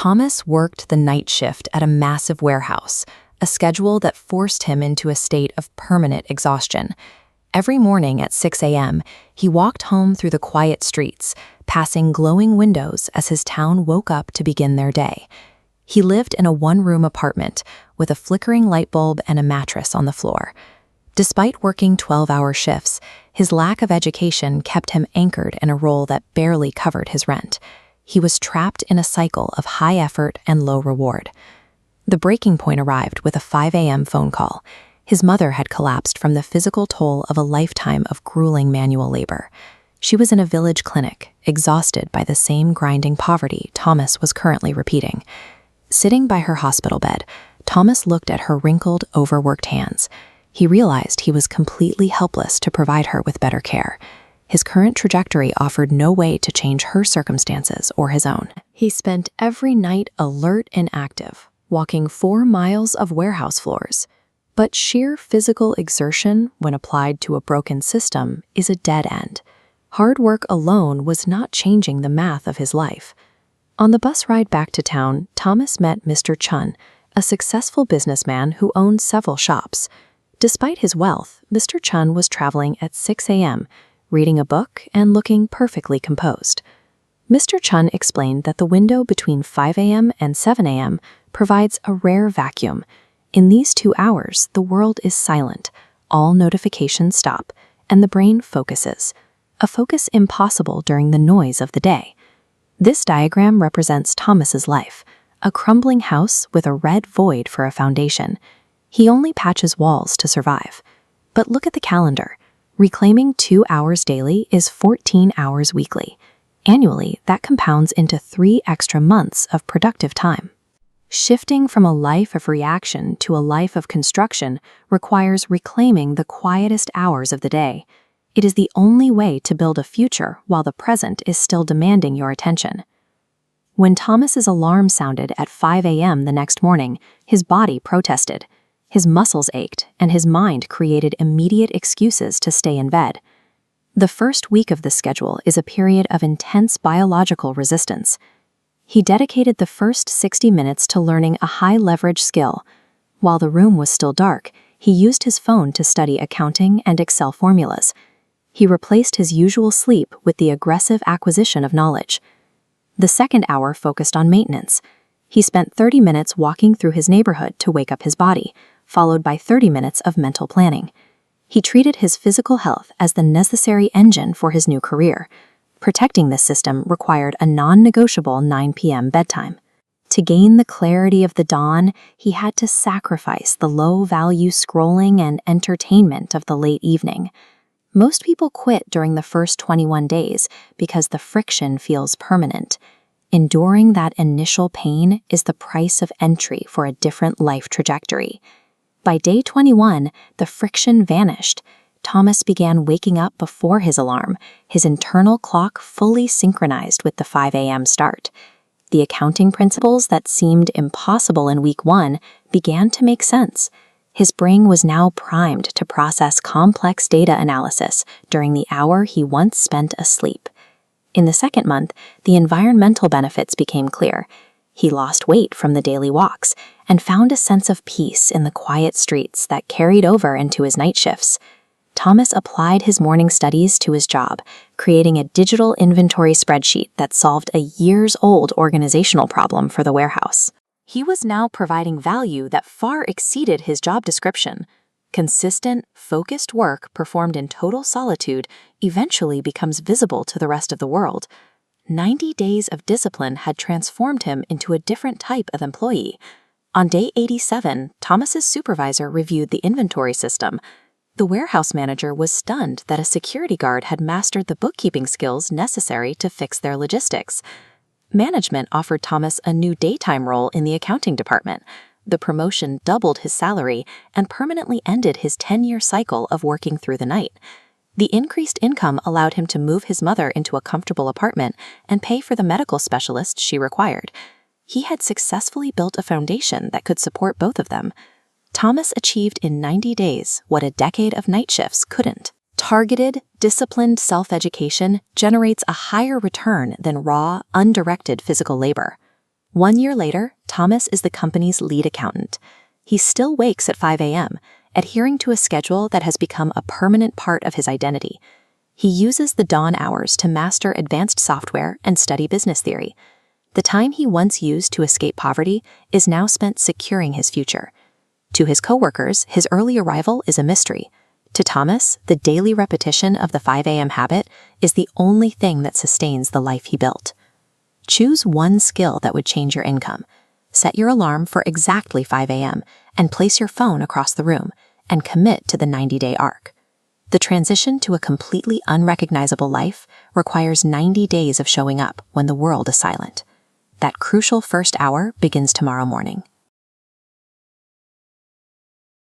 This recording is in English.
Thomas worked the night shift at a massive warehouse, a schedule that forced him into a state of permanent exhaustion. Every morning at 6 a.m., he walked home through the quiet streets, passing glowing windows as his town woke up to begin their day. He lived in a one-room apartment with a flickering light bulb and a mattress on the floor. Despite working 12-hour shifts, his lack of education kept him anchored in a role that barely covered his rent. He was trapped in a cycle of high effort and low reward. The breaking point arrived with a 5 a.m. phone call. His mother had collapsed from the physical toll of a lifetime of grueling manual labor. She was in a village clinic, exhausted by the same grinding poverty Thomas was currently repeating. Sitting by her hospital bed, Thomas looked at her wrinkled, overworked hands. He realized he was completely helpless to provide her with better care. His current trajectory offered no way to change her circumstances or his own. He spent every night alert and active, walking 4 miles of warehouse floors. But sheer physical exertion, when applied to a broken system, is a dead end. Hard work alone was not changing the math of his life. On the bus ride back to town, Thomas met Mr. Chun, a successful businessman who owned several shops. Despite his wealth, Mr. Chun was traveling at 6 a.m., reading a book and looking perfectly composed. Mr. Chun explained that the window between 5 a.m. and 7 a.m. provides a rare vacuum. In these 2 hours, the world is silent, all notifications stop, and the brain focuses, a focus impossible during the noise of the day. This diagram represents Thomas's life, a crumbling house with a red void for a foundation. He only patches walls to survive. But look at the calendar. Reclaiming 2 hours daily is 14 hours weekly. Annually, that compounds into 3 extra months of productive time. Shifting from a life of reaction to a life of construction requires reclaiming the quietest hours of the day. It is the only way to build a future while the present is still demanding your attention. When Thomas's alarm sounded at 5 a.m. the next morning, his body protested. His muscles ached, and his mind created immediate excuses to stay in bed. The first week of the schedule is a period of intense biological resistance. He dedicated the first 60 minutes to learning a high-leverage skill. While the room was still dark, he used his phone to study accounting and Excel formulas. He replaced his usual sleep with the aggressive acquisition of knowledge. The second hour focused on maintenance. He spent 30 minutes walking through his neighborhood to wake up his body, followed by 30 minutes of mental planning. He treated his physical health as the necessary engine for his new career. Protecting this system required a non-negotiable 9 p.m. bedtime. To gain the clarity of the dawn, he had to sacrifice the low-value scrolling and entertainment of the late evening. Most people quit during the first 21 days because the friction feels permanent. Enduring that initial pain is the price of entry for a different life trajectory. By day 21, the friction vanished. Thomas began waking up before his alarm, his internal clock fully synchronized with the 5 a.m. start. The accounting principles that seemed impossible in week 1 began to make sense. His brain was now primed to process complex data analysis during the hour he once spent asleep. In the second month, the environmental benefits became clear. He lost weight from the daily walks and found a sense of peace in the quiet streets that carried over into his night shifts. Thomas applied his morning studies to his job, creating a digital inventory spreadsheet that solved a years-old organizational problem for the warehouse. He was now providing value that far exceeded his job description. Consistent, focused work performed in total solitude eventually becomes visible to the rest of the world. 90 days of discipline had transformed him into a different type of employee. On day 87, Thomas's supervisor reviewed the inventory system. The warehouse manager was stunned that a security guard had mastered the bookkeeping skills necessary to fix their logistics. Management offered Thomas a new daytime role in the accounting department. The promotion doubled his salary and permanently ended his 10-year cycle of working through the night. The increased income allowed him to move his mother into a comfortable apartment and pay for the medical specialist she required. He had successfully built a foundation that could support both of them. Thomas achieved in 90 days what a decade of night shifts couldn't. Targeted, disciplined self-education generates a higher return than raw, undirected physical labor. 1 year later, Thomas is the company's lead accountant. He still wakes at 5 a.m., adhering to a schedule that has become a permanent part of his identity. He uses the dawn hours to master advanced software and study business theory. The time he once used to escape poverty is now spent securing his future. To his coworkers, his early arrival is a mystery. To Thomas, the daily repetition of the 5 a.m. habit is the only thing that sustains the life he built. Choose one skill that would change your income. Set your alarm for exactly 5 a.m. and place your phone across the room and commit to the 90-day arc. The transition to a completely unrecognizable life requires 90 days of showing up when the world is silent. That crucial first hour begins tomorrow morning.